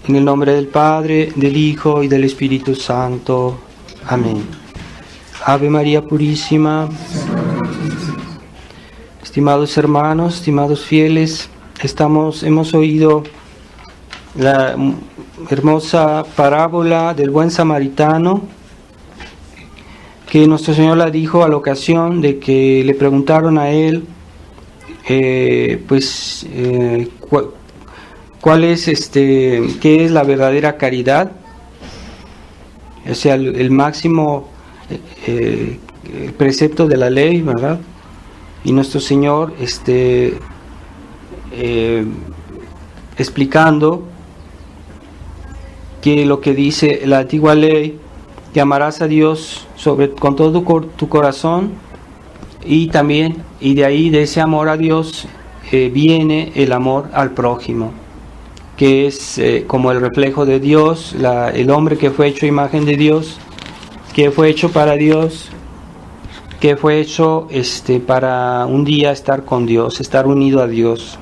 En el nombre del Padre, del Hijo y del Espíritu Santo. Amén. Ave María Purísima. Estimados hermanos, estimados fieles, hemos oído la hermosa parábola del buen samaritano, que nuestro Señor la dijo a la ocasión de que le preguntaron a él, ¿cuál es qué es la verdadera caridad? O sea, el máximo el precepto de la ley, ¿verdad? Y nuestro Señor explicando que lo que dice la antigua ley, que amarás a Dios con todo tu corazón, y también, y de ahí, de ese amor a Dios, viene el amor al prójimo, que es como el reflejo de Dios, el hombre que fue hecho imagen de Dios, que fue hecho para Dios, que fue hecho para un día estar con Dios, estar unido a Dios.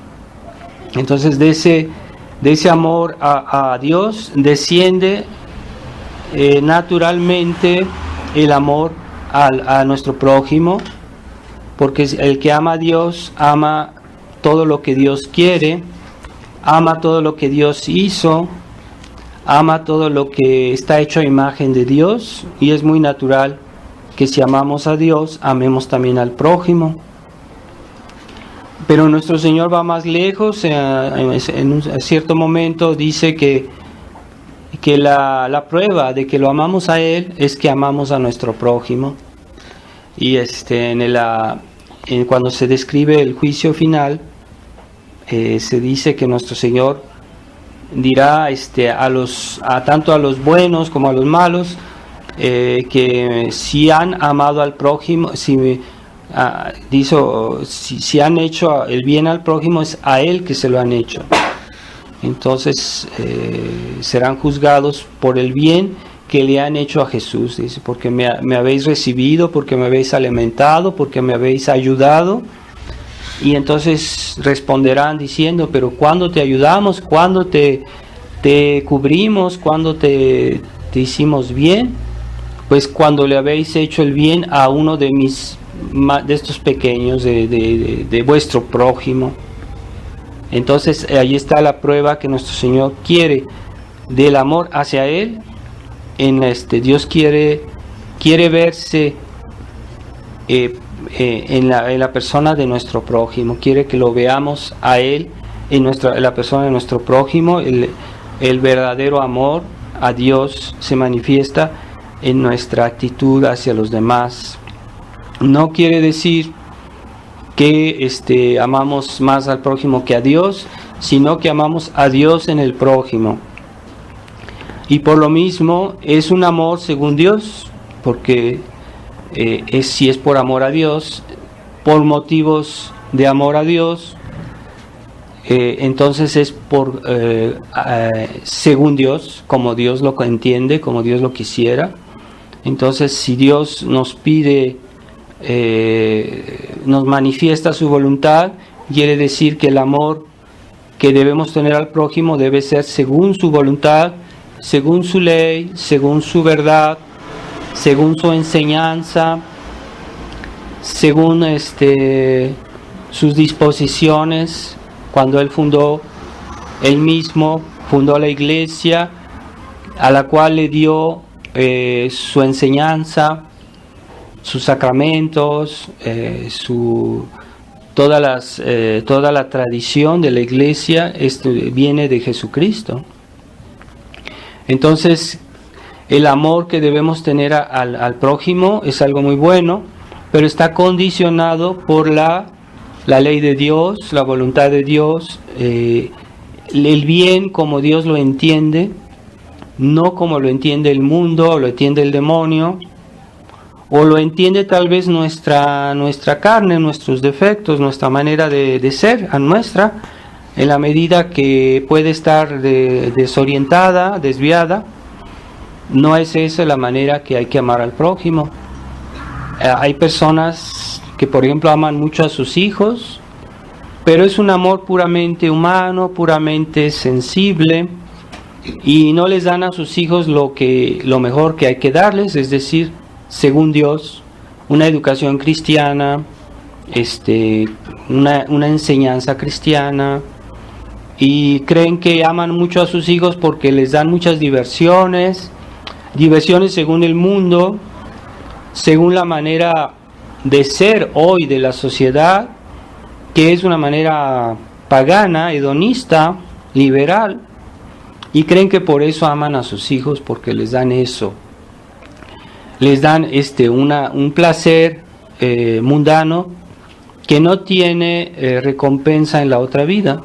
Entonces de ese amor a Dios desciende naturalmente el amor a nuestro prójimo, porque el que ama a Dios ama todo lo que Dios quiere, ama todo lo que Dios hizo, ama todo lo que está hecho a imagen de Dios, y es muy natural que si amamos a Dios, amemos también al prójimo. Pero nuestro Señor va más lejos. En un cierto momento dice que la prueba de que lo amamos a Él es que amamos a nuestro prójimo. Y cuando se describe el juicio final, se dice que nuestro Señor dirá tanto a los buenos como a los malos, que si han amado al prójimo, si han hecho el bien al prójimo, es a él que se lo han hecho. Entonces serán juzgados por el bien que le han hecho a Jesús. Dice, porque me habéis recibido, porque me habéis alimentado, porque me habéis ayudado. Y entonces responderán diciendo, pero ¿cuándo te ayudamos? ¿Cuándo te cubrimos? ¿Cuándo te hicimos bien? Pues cuando le habéis hecho el bien a uno de estos pequeños, de vuestro prójimo. Entonces ahí está la prueba que nuestro Señor quiere del amor hacia Él. Dios quiere verse en la persona de nuestro prójimo, quiere que lo veamos a Él en la persona de nuestro prójimo. El verdadero amor a Dios se manifiesta en nuestra actitud hacia los demás. No quiere decir que amamos más al prójimo que a Dios, sino que amamos a Dios en el prójimo. Y por lo mismo es un amor según Dios, porque si es por amor a Dios, por motivos de amor a Dios, entonces es según Dios, como Dios lo entiende, como Dios lo quisiera. Entonces, si Dios nos pide, nos manifiesta su voluntad, quiere decir que el amor que debemos tener al prójimo debe ser según su voluntad, según su ley, según su verdad, según su enseñanza, según sus disposiciones. Cuando él mismo fundó la iglesia, a la cual le dio su enseñanza, sus sacramentos, toda la tradición de la iglesia viene de Jesucristo. Entonces, el amor que debemos tener al prójimo es algo muy bueno, pero está condicionado por la ley de Dios, la voluntad de Dios, el bien como Dios lo entiende, no como lo entiende el mundo, o lo entiende el demonio, o lo entiende tal vez nuestra carne, nuestros defectos, nuestra manera de ser, a nuestra, en la medida que puede estar desorientada, desviada. No es esa la manera que hay que amar al prójimo. Hay personas que, por ejemplo, aman mucho a sus hijos, pero es un amor puramente humano, puramente sensible, y no les dan a sus hijos lo mejor que hay que darles, es decir, según Dios, una educación cristiana, una enseñanza cristiana, y creen que aman mucho a sus hijos porque les dan muchas diversiones según el mundo, según la manera de ser hoy de la sociedad, que es una manera pagana, hedonista, liberal, y creen que por eso aman a sus hijos, porque les dan eso, les dan un placer mundano que no tiene recompensa en la otra vida.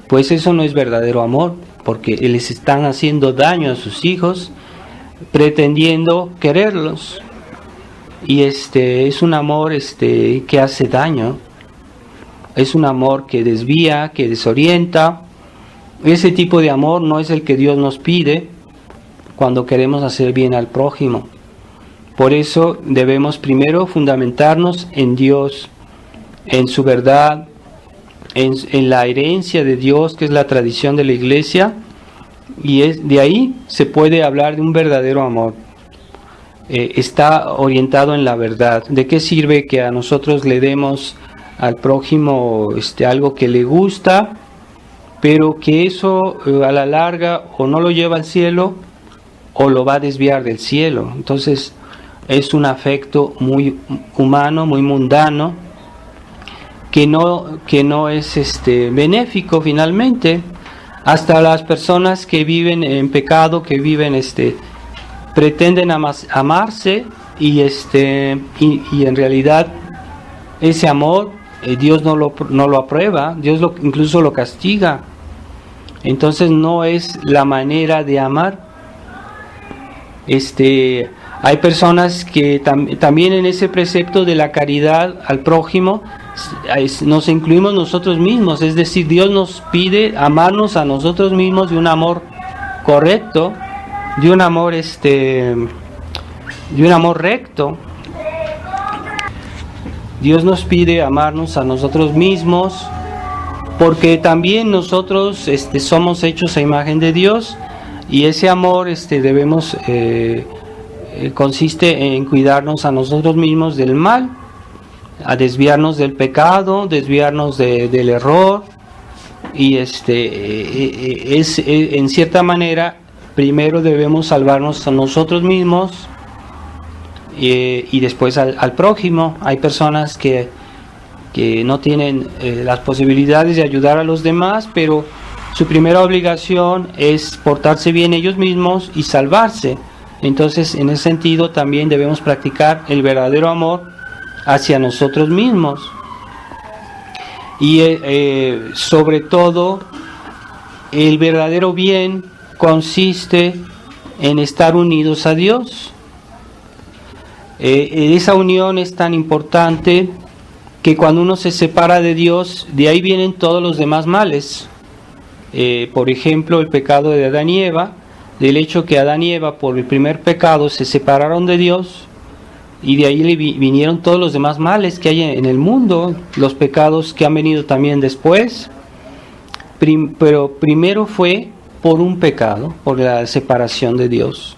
Pues eso no es verdadero amor, porque les están haciendo daño a sus hijos, pretendiendo quererlos. Y es un amor que hace daño, es un amor que desvía, que desorienta. Ese tipo de amor no es el que Dios nos pide cuando queremos hacer bien al prójimo. Por eso debemos primero fundamentarnos en Dios, en su verdad, en la herencia de Dios, que es la tradición de la iglesia, y de ahí se puede hablar de un verdadero amor. Está orientado en la verdad. ¿De qué sirve que a nosotros le demos al prójimo algo que le gusta, pero que eso a la larga o no lo lleva al cielo o lo va a desviar del cielo? Entonces es un afecto muy humano, muy mundano, que no es benéfico finalmente. Hasta las personas que viven en pecado, que viven pretenden amarse, y en realidad ese amor Dios no lo aprueba, Dios incluso lo castiga. Entonces no es la manera de amar. Hay personas que también en ese precepto de la caridad al prójimo nos incluimos nosotros mismos, es decir, Dios nos pide amarnos a nosotros mismos de un amor correcto, de un amor recto. Dios nos pide amarnos a nosotros mismos, porque también nosotros somos hechos a imagen de Dios, y ese amor debemos consiste en cuidarnos a nosotros mismos del mal, a desviarnos del pecado, desviarnos del error, y en cierta manera primero debemos salvarnos a nosotros mismos y después al prójimo. Hay personas que no tienen las posibilidades de ayudar a los demás, pero su primera obligación es portarse bien ellos mismos y salvarse. Entonces, en ese sentido también debemos practicar el verdadero amor hacia nosotros mismos, y sobre todo el verdadero bien consiste en estar unidos a Dios. Esa unión es tan importante que cuando uno se separa de Dios, de ahí vienen todos los demás males. Por ejemplo, el pecado de Adán y Eva, del hecho que Adán y Eva por el primer pecado se separaron de Dios, y de ahí vinieron todos los demás males que hay en el mundo, los pecados que han venido también después. Pero primero fue por un pecado, por la separación de Dios.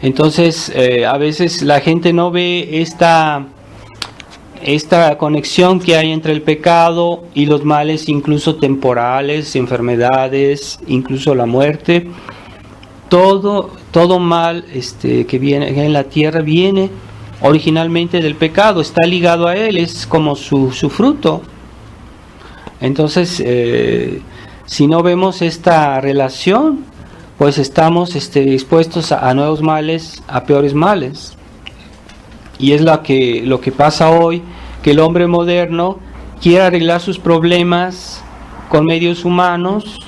Entonces, a veces la gente no ve esta conexión que hay entre el pecado y los males, incluso temporales, enfermedades, incluso la muerte. Todo mal que viene en la tierra viene originalmente del pecado, está ligado a él, es como su fruto. Entonces, si no vemos esta relación, pues estamos expuestos a nuevos males, a peores males. Y es lo que pasa hoy, que el hombre moderno quiere arreglar sus problemas con medios humanos,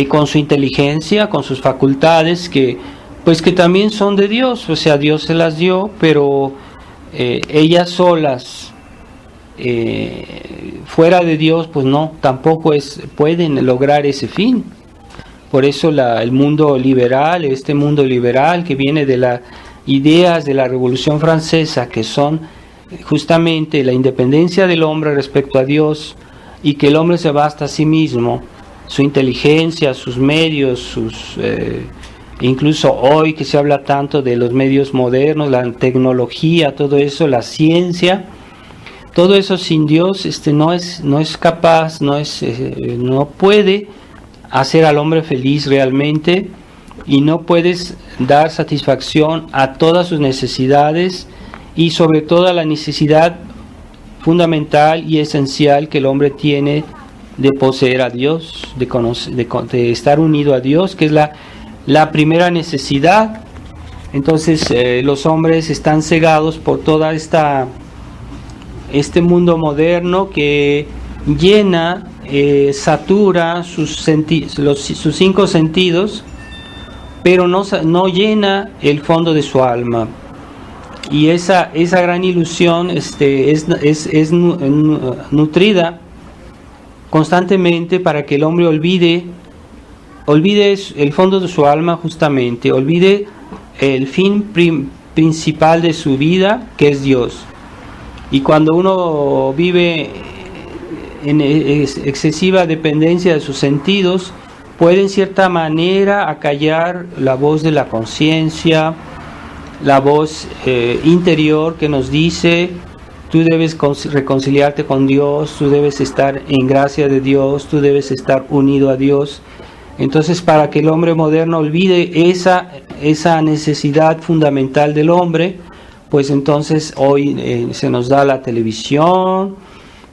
con su inteligencia, con sus facultades, que también son de Dios. O sea, Dios se las dio, pero ellas solas, fuera de Dios, pues no, tampoco pueden lograr ese fin. Por eso el mundo liberal, este mundo liberal que viene de las ideas de la Revolución Francesa, que son justamente la independencia del hombre respecto a Dios, y que el hombre se basta a sí mismo, su inteligencia, sus medios, incluso hoy que se habla tanto de los medios modernos, la tecnología, todo eso, la ciencia, todo eso sin Dios no es capaz, no puede hacer al hombre feliz realmente, y no puedes dar satisfacción a todas sus necesidades, y sobre todo a la necesidad fundamental y esencial que el hombre tiene de poseer a Dios, de estar unido a Dios, que es la primera necesidad. Entonces los hombres están cegados por toda este mundo moderno que llena, satura sus 5 sentidos, pero no llena el fondo de su alma. Y esa gran ilusión es nutrida constantemente para que el hombre olvide el fondo de su alma, justamente, olvide el fin principal de su vida, que es Dios. Y cuando uno vive en excesiva dependencia de sus sentidos, puede en cierta manera acallar la voz de la conciencia, la voz interior que nos dice: tú debes reconciliarte con Dios, tú debes estar en gracia de Dios, tú debes estar unido a Dios. Entonces, para que el hombre moderno olvide esa necesidad fundamental del hombre, pues entonces hoy se nos da la televisión,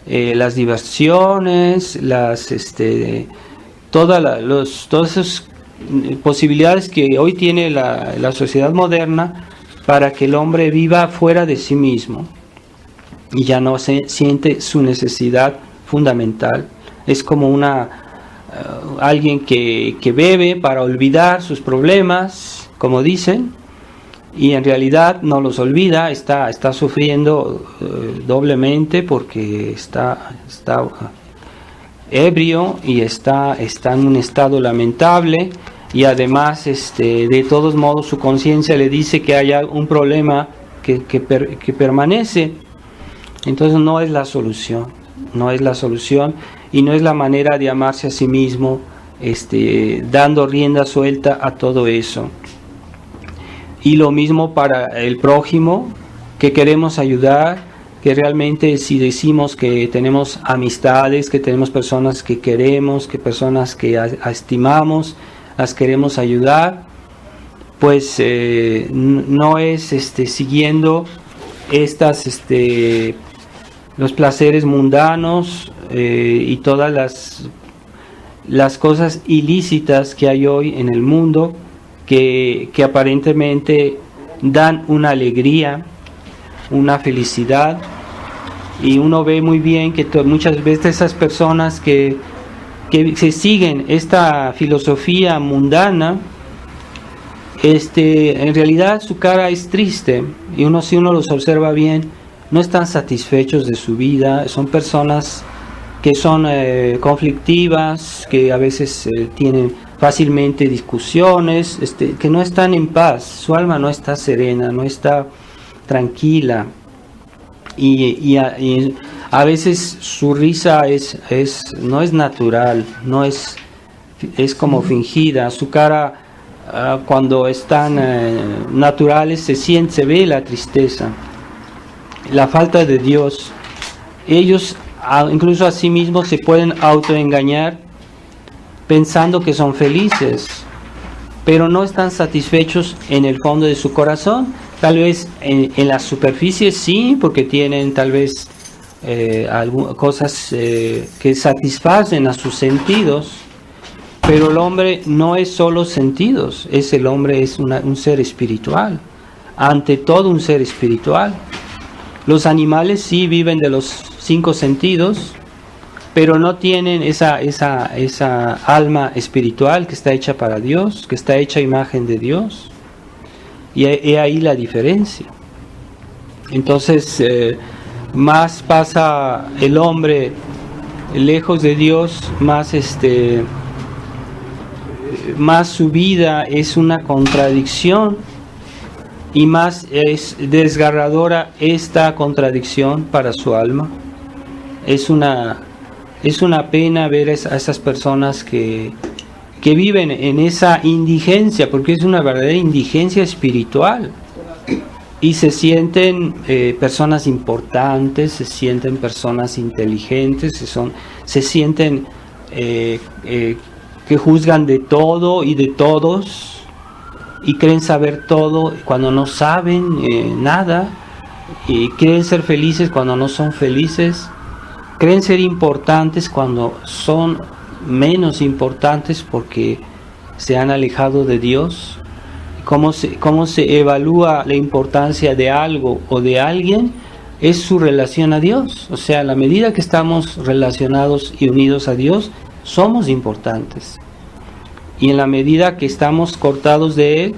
las diversiones, todas esas posibilidades que hoy tiene la sociedad moderna para que el hombre viva fuera de sí mismo y ya no se siente su necesidad fundamental. Es como alguien que bebe para olvidar sus problemas, como dicen, y en realidad no los olvida, está sufriendo doblemente porque está ebrio y está en un estado lamentable, y además de todos modos su conciencia le dice que hay un problema que permanece. Entonces no es la solución y no es la manera de amarse a sí mismo, dando rienda suelta a todo eso. Y lo mismo para el prójimo, que queremos ayudar, que realmente si decimos que tenemos amistades, que tenemos personas que queremos, que personas que estimamos, las queremos ayudar, pues no es siguiendo los placeres mundanos y todas las cosas ilícitas que hay hoy en el mundo, que aparentemente dan una alegría, una felicidad, y uno ve muy bien que muchas veces esas personas que se siguen esta filosofía mundana, en realidad su cara es triste, y si uno los observa bien, no están satisfechos de su vida. Son personas que son conflictivas, que a veces tienen fácilmente discusiones, que no están en paz, su alma no está serena, no está tranquila, y a veces su risa no es natural, es como fingida. Su cara, cuando están naturales, se ve la tristeza, la falta de Dios. Ellos incluso a sí mismos se pueden autoengañar pensando que son felices, pero no están satisfechos en el fondo de su corazón. Tal vez en la superficie sí, porque tienen tal vez algunas cosas que satisfacen a sus sentidos, pero el hombre no es solo sentidos, el hombre es un ser espiritual, ante todo un ser espiritual. Los animales sí viven de los 5 sentidos, pero no tienen esa alma espiritual que está hecha para Dios, que está hecha a imagen de Dios. Y he ahí la diferencia. Entonces, más pasa el hombre lejos de Dios, más su vida es una contradicción, y más es desgarradora esta contradicción para su alma. Es una Es una pena ver a esas personas que viven en esa indigencia, porque es una verdadera indigencia espiritual. Y se sienten personas importantes, se sienten personas inteligentes, se sienten que juzgan de todo y de todos, y creen saber todo cuando no saben nada, y creen ser felices cuando no son felices, creen ser importantes cuando son menos importantes porque se han alejado de Dios. Cómo se evalúa la importancia de algo o de alguien es su relación a Dios. O sea, a la medida que estamos relacionados y unidos a Dios, somos importantes. Y en la medida que estamos cortados de Él,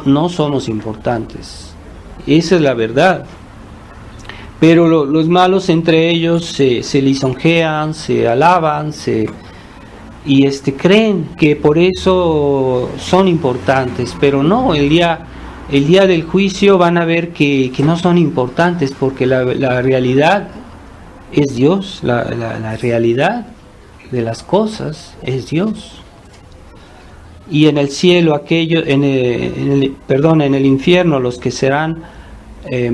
no somos importantes. Esa es la verdad. Pero los malos entre ellos se lisonjean, se alaban, y creen que por eso son importantes, pero no, el día del juicio van a ver que no son importantes, porque la realidad es Dios, la realidad de las cosas es Dios. Y en el cielo en el infierno los que serán que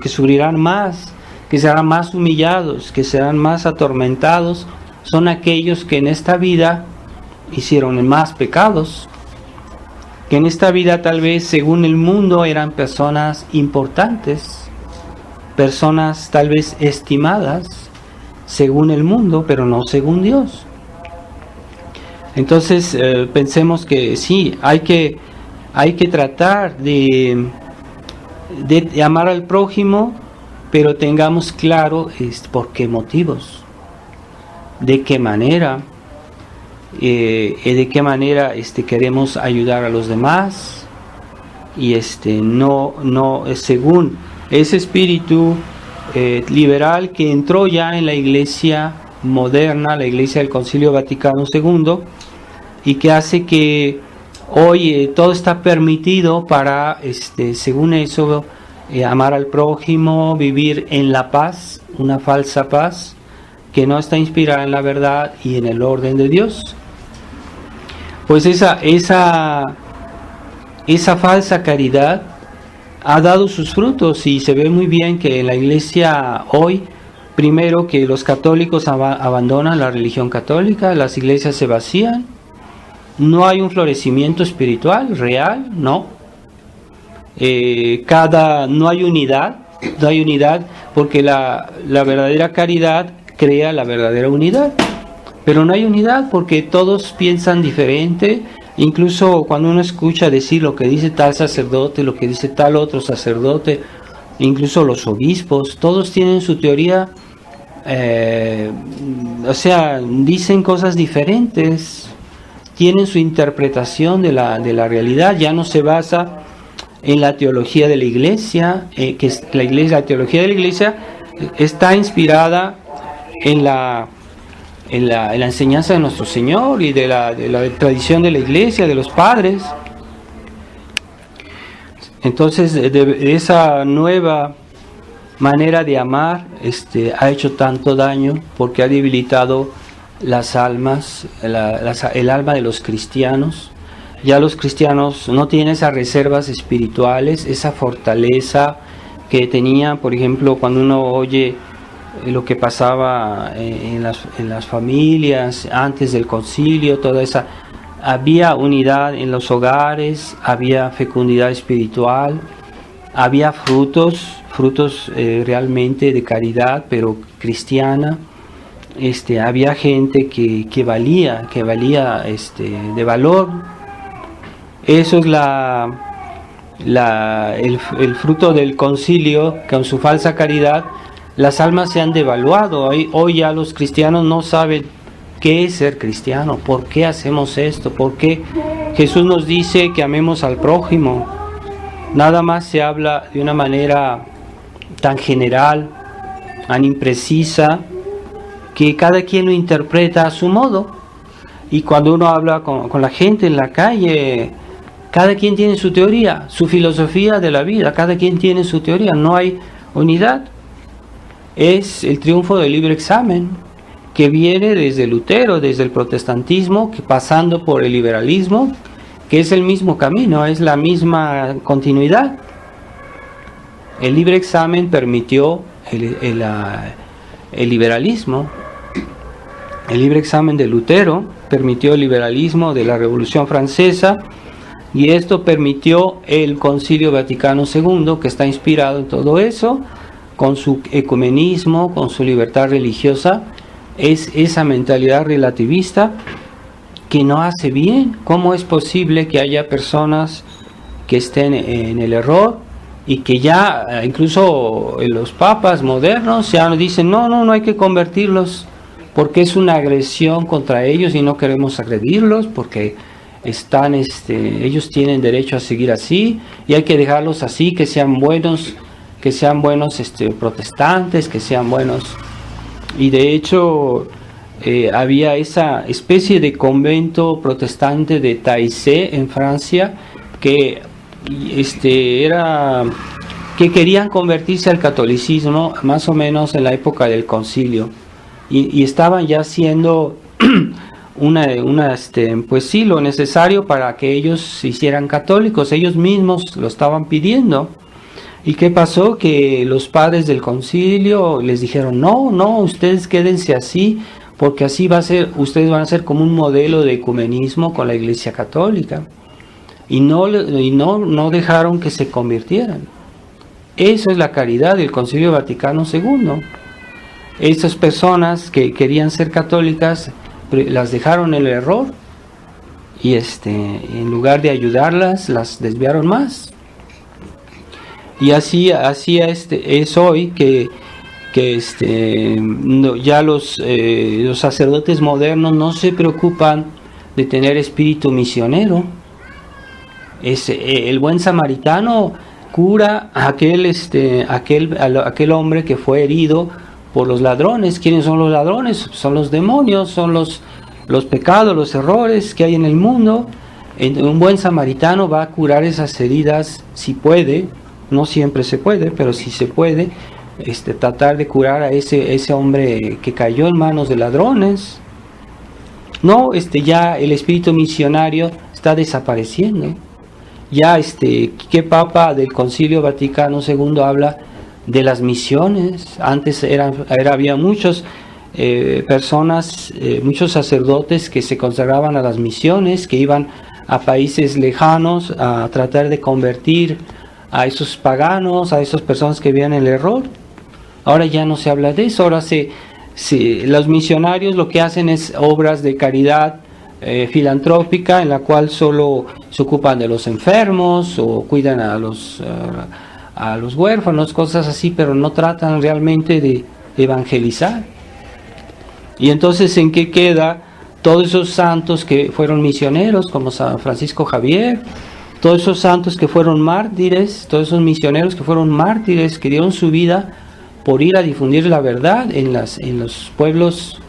sufrirán más, que serán más humillados, que serán más atormentados, son aquellos que en esta vida hicieron más pecados, que en esta vida tal vez según el mundo eran personas importantes, personas tal vez estimadas según el mundo, pero no según Dios. Entonces pensemos que sí, hay que tratar de amar al prójimo, pero tengamos claro por qué motivos, de qué manera, queremos ayudar a los demás, y no según ese espíritu liberal que entró ya en la iglesia moderna, la iglesia del Concilio Vaticano II, y que hace que hoy todo está permitido para, según eso, amar al prójimo, vivir en la paz, una falsa paz que no está inspirada en la verdad y en el orden de Dios. Pues esa falsa caridad ha dado sus frutos, y se ve muy bien que en la iglesia hoy, primero, que los católicos abandonan la religión católica, las iglesias se vacían, no hay un florecimiento espiritual real, no. No hay unidad, porque la verdadera caridad crea la verdadera unidad, pero no hay unidad porque todos piensan diferente. Incluso cuando uno escucha decir lo que dice tal sacerdote, lo que dice tal otro sacerdote, incluso los obispos, todos tienen su teoría, dicen cosas diferentes, tienen su interpretación de la realidad, ya no se basa en la teología de la iglesia, la teología de la iglesia está inspirada en la enseñanza de nuestro Señor y de la tradición de la iglesia, de los padres. Entonces, de esa nueva manera de amar ha hecho tanto daño, porque ha debilitado las almas, el alma de los cristianos. Ya los cristianos no tienen esas reservas espirituales, esa fortaleza que tenían, por ejemplo, cuando uno oye lo que pasaba en las familias antes del concilio, toda esa, había unidad en los hogares, había fecundidad espiritual, había frutos realmente de caridad, pero cristiana. Había gente que valía de valor. Eso es el fruto del concilio, que con su falsa caridad las almas se han devaluado. Hoy ya los cristianos no saben qué es ser cristiano, por qué hacemos esto, por qué Jesús nos dice que amemos al prójimo. Nada más se habla de una manera tan general, tan imprecisa, que cada quien lo interpreta a su modo. Y cuando uno habla con la gente en la calle, cada quien tiene su teoría, su filosofía de la vida, cada quien tiene su teoría, no hay unidad. es el triunfo del libre examen, que viene desde Lutero, desde el protestantismo, que pasando por el liberalismo, que es el mismo camino, es la misma continuidad. El libre examen permitió el liberalismo. El libre examen de Lutero permitió el liberalismo de la Revolución Francesa, y esto permitió el Concilio Vaticano II, que está inspirado en todo eso, con su ecumenismo, con su libertad religiosa. Es esa mentalidad relativista que no hace bien. ¿Cómo es posible que haya personas que estén en el error y que ya incluso los papas modernos ya nos dicen no hay que convertirlos porque es una agresión contra ellos y no queremos agredirlos porque están ellos tienen derecho a seguir así y hay que dejarlos así, que sean buenos protestantes, que sean buenos? Y de hecho había esa especie de convento protestante de Taizé en Francia que que querían convertirse al catolicismo más o menos en la época del concilio y estaban ya haciendo pues sí, lo necesario para que ellos se hicieran católicos. Ellos mismos lo estaban pidiendo. ¿Y qué pasó? Que los padres del concilio les dijeron, no, ustedes quédense así, porque así ustedes van a ser como un modelo de ecumenismo con la Iglesia Católica. Y no dejaron que se convirtieran. Eso es la caridad del Concilio Vaticano II. Esas personas que querían ser católicas las dejaron en el error y en lugar de ayudarlas, las desviaron más. Y así es hoy que ya los sacerdotes modernos no se preocupan de tener espíritu misionero. El buen samaritano cura a aquel hombre que fue herido por los ladrones. ¿Quiénes son los ladrones? Son los demonios, son los pecados, los errores que hay en el mundo. Un buen samaritano va a curar esas heridas si puede. No siempre se puede, pero si se puede, tratar de curar a ese hombre que cayó en manos de ladrones. No, ya el espíritu misionario está desapareciendo. Ya ¿qué papa del Concilio Vaticano II habla de las misiones? Antes había muchos personas, muchos sacerdotes que se consagraban a las misiones, que iban a países lejanos a tratar de convertir a esos paganos, a esas personas que vivían en el error. Ahora ya no se habla de eso. Ahora los misionarios lo que hacen es obras de caridad filantrópica, en la cual solo se ocupan de los enfermos o cuidan a los huérfanos, cosas así, pero no tratan realmente de evangelizar. Y entonces, ¿en qué queda todos esos santos que fueron misioneros, como San Francisco Javier? Todos esos santos que fueron mártires, todos esos misioneros que fueron mártires, que dieron su vida por ir a difundir la verdad en los pueblos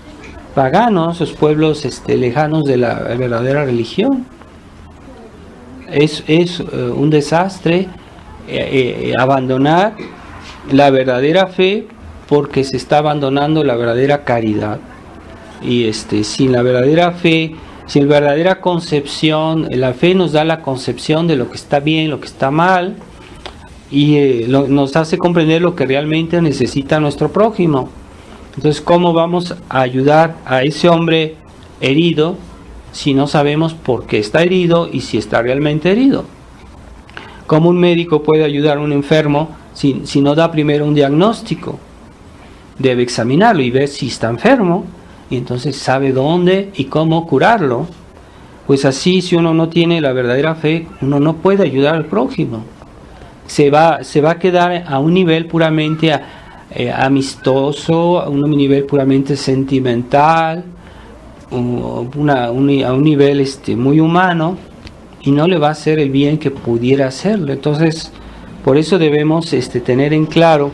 paganos, los pueblos lejanos de la verdadera religión. Es un desastre abandonar la verdadera fe, porque se está abandonando la verdadera caridad. Y sin la verdadera fe, sin la verdadera concepción, la fe nos da la concepción de lo que está bien, lo que está mal, y nos hace comprender lo que realmente necesita nuestro prójimo. Entonces, ¿cómo vamos a ayudar a ese hombre herido si no sabemos por qué está herido y si está realmente herido? ¿Cómo un médico puede ayudar a un enfermo si no da primero un diagnóstico? Debe examinarlo y ver si está enfermo, y entonces sabe dónde y cómo curarlo. Pues así, si uno no tiene la verdadera fe, uno no puede ayudar al prójimo. Se va a quedar a un nivel puramente amistoso, a un nivel puramente sentimental, a un nivel muy humano, y no le va a hacer el bien que pudiera hacerlo. Entonces, por eso debemos tener en claro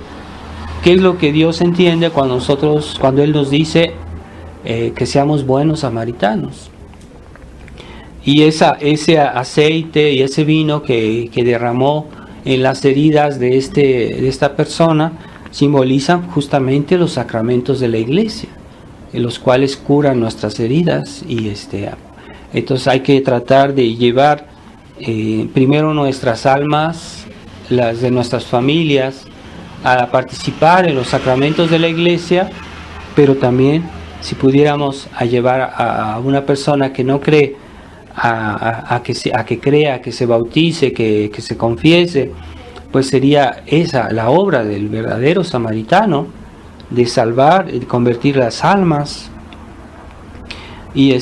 qué es lo que Dios entiende cuando Él nos dice que seamos buenos samaritanos. Y ese aceite y ese vino que derramó en las heridas de esta persona simbolizan justamente los sacramentos de la iglesia, en los cuales curan nuestras heridas. Y entonces hay que tratar de llevar primero nuestras almas, las de nuestras familias, a participar en los sacramentos de la iglesia, pero también si pudiéramos a llevar a una persona que no cree a que crea, que se bautice, que se confiese, pues sería esa la obra del verdadero samaritano, de salvar, de convertir las almas. Y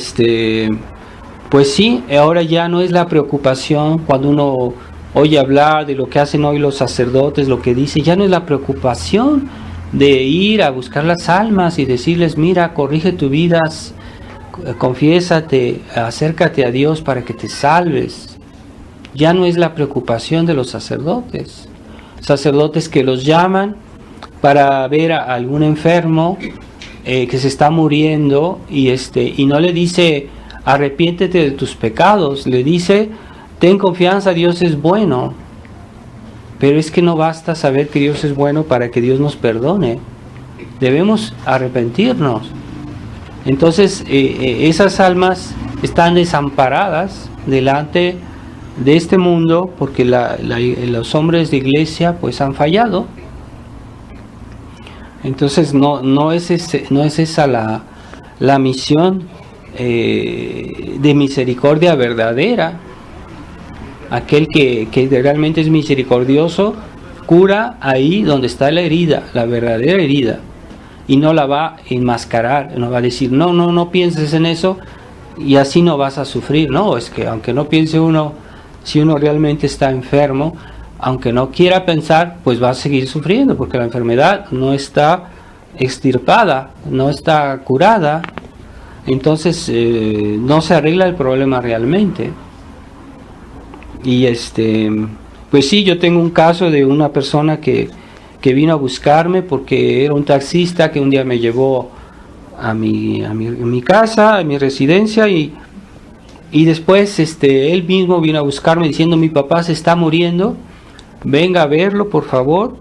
pues sí, ahora ya no es la preocupación cuando uno oye hablar de lo que hacen hoy los sacerdotes, lo que dice, ya no es la preocupación de ir a buscar las almas y decirles, mira, corrige tu vida, confiésate, acércate a Dios para que te salves. Ya no es la preocupación de los sacerdotes. Sacerdotes que los llaman para ver a algún enfermo que se está muriendo y no le dice, arrepiéntete de tus pecados, le dice, ten confianza, Dios es bueno. Pero es que no basta saber que Dios es bueno para que Dios nos perdone. Debemos arrepentirnos. Entonces, esas almas están desamparadas delante de este mundo porque los hombres de iglesia pues han fallado. Entonces, no es esa la misión de misericordia verdadera. Aquel que realmente es misericordioso cura ahí donde está la herida, la verdadera herida, y no la va a enmascarar, no va a decir, no pienses en eso y así no vas a sufrir. No, es que aunque no piense uno, si uno realmente está enfermo, aunque no quiera pensar, pues va a seguir sufriendo, porque la enfermedad no está extirpada, no está curada, entonces no se arregla el problema realmente. Y pues sí, yo tengo un caso de una persona que vino a buscarme porque era un taxista que un día me llevó a mi casa, a mi residencia, y después él mismo vino a buscarme diciendo, mi papá se está muriendo, venga a verlo por favor.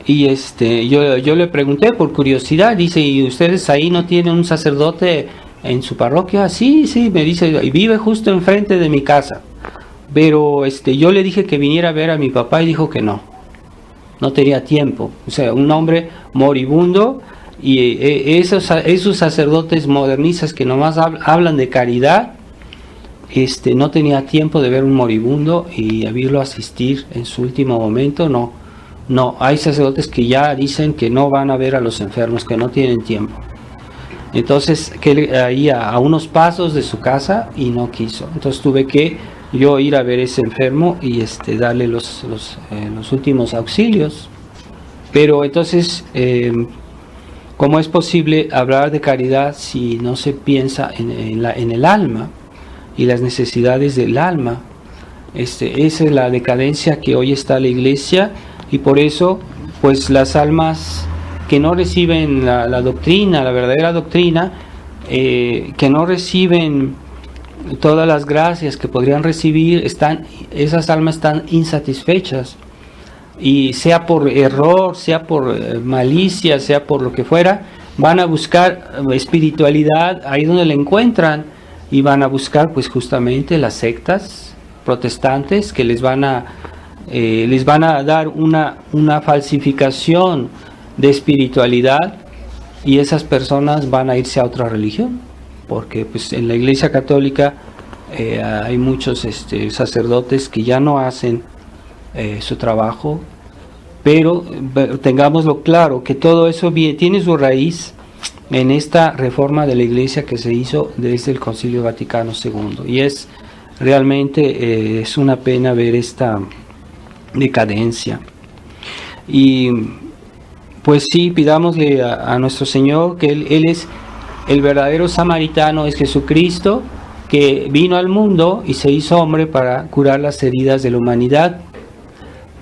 Y yo le pregunté por curiosidad, dice, ¿y ustedes ahí no tienen un sacerdote en su parroquia? Sí, me dice, y vive justo enfrente de mi casa. Pero yo le dije que viniera a ver a mi papá y dijo que no tenía tiempo. O sea, un hombre moribundo, y esos sacerdotes modernistas que nomás hablan de caridad, no tenía tiempo de ver un moribundo y a verlo asistir en su último momento. No, hay sacerdotes que ya dicen que no van a ver a los enfermos, que no tienen tiempo. Entonces, que ahí a unos pasos de su casa, y no quiso. Entonces tuve que yo ir a ver ese enfermo y darle los últimos auxilios. Pero entonces, ¿cómo es posible hablar de caridad si no se piensa en el alma y las necesidades del alma? Esa es la decadencia que hoy está la iglesia, y por eso pues las almas que no reciben la doctrina, la verdadera doctrina, que no reciben todas las gracias que podrían recibir, esas almas están insatisfechas, y sea por error, sea por malicia, sea por lo que fuera, van a buscar espiritualidad ahí donde la encuentran, y van a buscar pues justamente las sectas protestantes que les van a dar una falsificación de espiritualidad, y esas personas van a irse a otra religión, porque pues en la Iglesia Católica hay muchos sacerdotes que ya no hacen su trabajo, pero tengámoslo claro que todo eso tiene su raíz en esta reforma de la Iglesia que se hizo desde el Concilio Vaticano II, y es realmente es una pena ver esta decadencia. Y pues sí, pidámosle a nuestro Señor que Él es el verdadero samaritano, es Jesucristo, que vino al mundo y se hizo hombre para curar las heridas de la humanidad.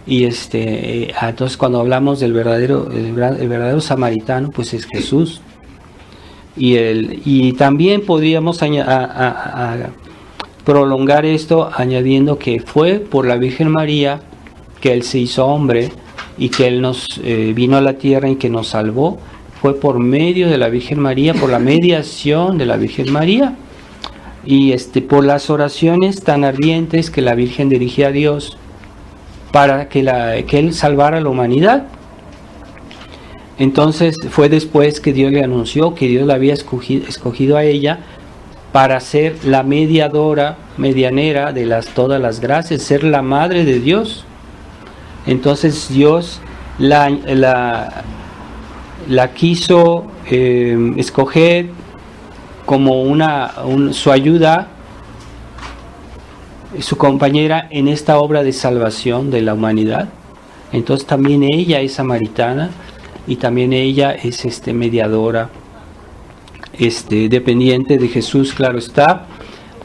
Y entonces cuando hablamos del el verdadero samaritano, pues es Jesús. Y también podríamos prolongar esto añadiendo que fue por la Virgen María que Él se hizo hombre, y que Él nos vino a la tierra y que nos salvó, fue por medio de la Virgen María, por la mediación de la Virgen María, y por las oraciones tan ardientes que la Virgen dirigía a Dios para que Él salvara a la humanidad. Entonces fue después que Dios le anunció que Dios la había escogido a ella para ser la medianera de todas las gracias, ser la madre de Dios. Entonces Dios la quiso escoger como su ayuda, su compañera en esta obra de salvación de la humanidad. Entonces también ella es samaritana y también ella es mediadora, dependiente de Jesús, claro está,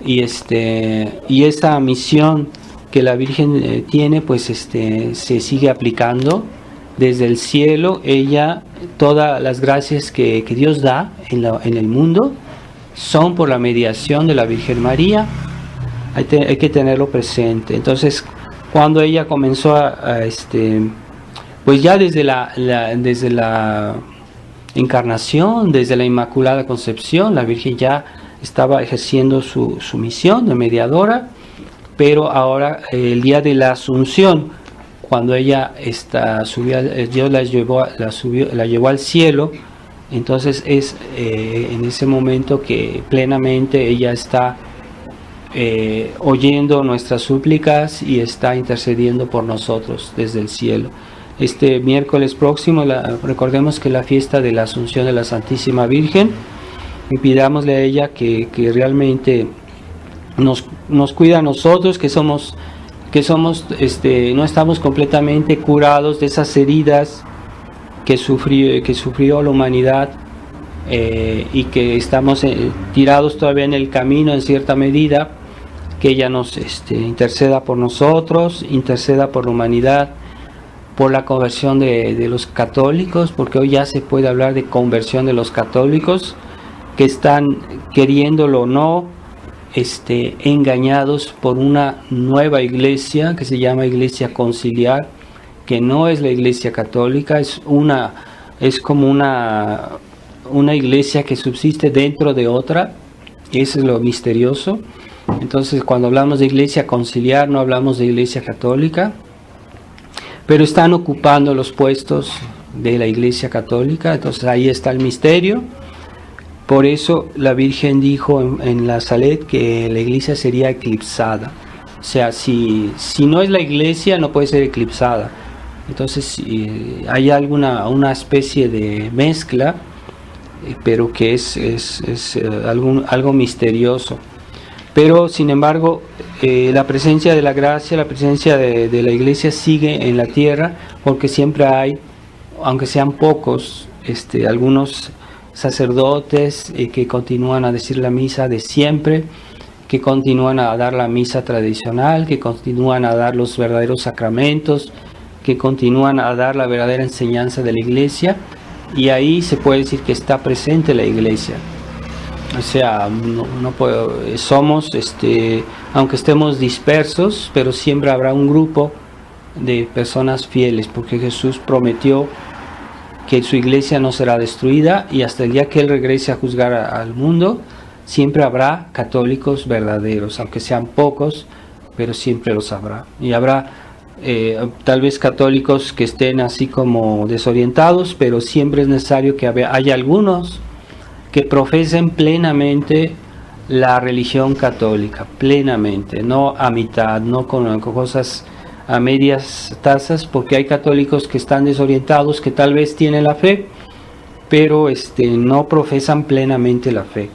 y esta misión que la Virgen tiene, pues se sigue aplicando desde el cielo. Ella, todas las gracias que Dios da en el mundo son por la mediación de la Virgen María. Hay que tenerlo presente. Entonces, cuando ella comenzó pues ya desde la encarnación, desde la Inmaculada Concepción, la Virgen ya estaba ejerciendo su misión de mediadora, pero ahora el día de la Asunción, cuando ella Dios la llevó al cielo, entonces es en ese momento que plenamente ella está oyendo nuestras súplicas y está intercediendo por nosotros desde el cielo. Este miércoles próximo, recordemos que la fiesta de la Asunción de la Santísima Virgen, y pidámosle a ella que realmente nos cuida a nosotros, que no estamos completamente curados de esas heridas que sufrió la humanidad, y que estamos tirados todavía en el camino en cierta medida. Que ella nos interceda por nosotros, interceda por la humanidad, por la conversión de los católicos, porque hoy ya se puede hablar de conversión de los católicos que están, queriéndolo o no, engañados por una nueva iglesia que se llama Iglesia Conciliar, que no es la Iglesia Católica, es como una iglesia que subsiste dentro de otra. Eso es lo misterioso. Entonces, cuando hablamos de Iglesia Conciliar, no hablamos de Iglesia Católica, pero están ocupando los puestos de la Iglesia Católica. Entonces ahí está el misterio. Por eso la Virgen dijo en la Salet que la Iglesia sería eclipsada. O sea, si no es la Iglesia, no puede ser eclipsada. Entonces si hay una especie de mezcla, pero que es algo misterioso. Pero sin embargo, la presencia de la gracia, la presencia de la Iglesia sigue en la tierra, porque siempre hay, aunque sean pocos, algunos sacerdotes que continúan a decir la misa de siempre, que continúan a dar la misa tradicional, que continúan a dar los verdaderos sacramentos, que continúan a dar la verdadera enseñanza de la Iglesia, y ahí se puede decir que está presente la Iglesia. O sea, somos, aunque estemos dispersos, pero siempre habrá un grupo de personas fieles, porque Jesús prometió que su iglesia no será destruida, y hasta el día que Él regrese a juzgar al mundo, siempre habrá católicos verdaderos, aunque sean pocos, pero siempre los habrá. Y habrá tal vez católicos que estén así como desorientados, pero siempre es necesario que haya algunos que profesen plenamente la religión católica, plenamente, no a mitad, no con cosas a medias tazas, porque hay católicos que están desorientados, que tal vez tienen la fe, pero no profesan plenamente la fe.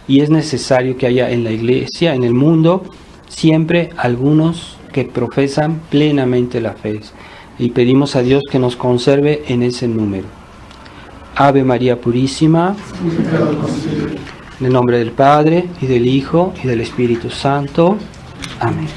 Y es necesario que haya en la iglesia, en el mundo, siempre algunos que profesan plenamente la fe. Y pedimos a Dios que nos conserve en ese número. Ave María Purísima, en el nombre del Padre, y del Hijo, y del Espíritu Santo. Amén.